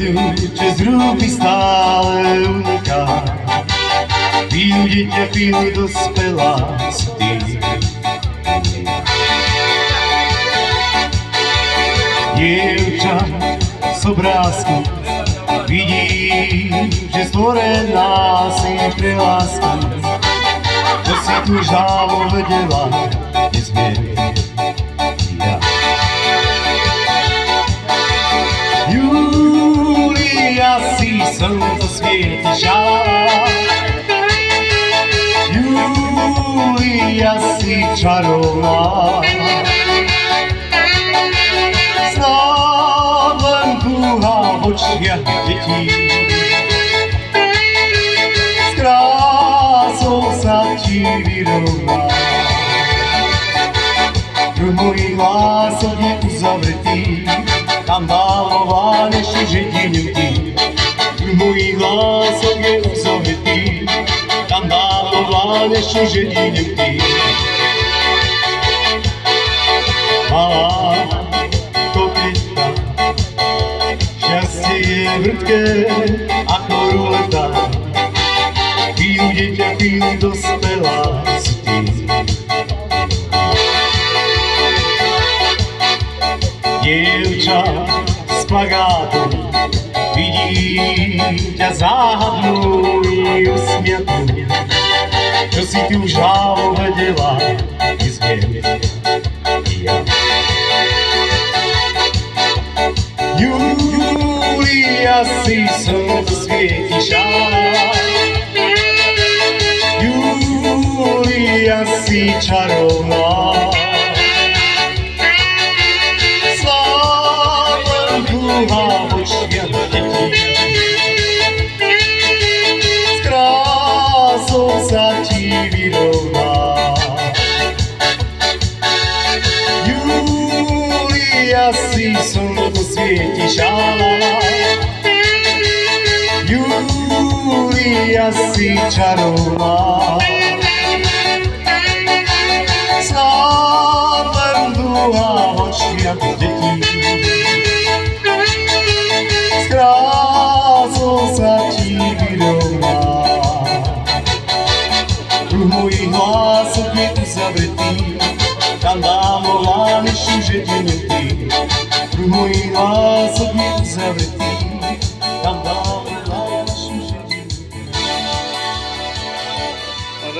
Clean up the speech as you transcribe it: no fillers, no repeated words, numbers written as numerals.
Jedu, že z ruky stále uniká. Chvíľu dieťa, chvíľu dospelá si ty. Dievča z obrázku vidím, že stvorená si pre lásku. Čo si tu žávo vedela, nezviem ja. Julia, si slnko svieti žár. Julia, si čarovná. Snáď len túha v očiach detí. S krásou sa ti vyrovná. Kruh mojich lások je uzavretý, tam dávno vládneš už jedinou ty. Kruh mojich lások je uzavretý, tam dávno vládneš už jedinou ty. Malá koketa, šťastie je vrtké ako ruleta. Chvíľu dieťa, chvíľu dospelá si ty. Dievča z plagátu, vidím ťa záhadnú i usmiatú. Čo si tu žávo vedela, nezviem ja. Julia, si slnko svieti žár. Julia, si čarovná. Dúha v očiach detí. S krásou sa ti vyrovná. Julia, si slnko svieti žár. Julia, si čarovná. Snáď len dúha v očiach detí. S krásou sa ti vyrovná. Kruh mojich lások je uzavretý, tam dávno vládneš už jedinou ty. Kruh mojich lások je uzavretý,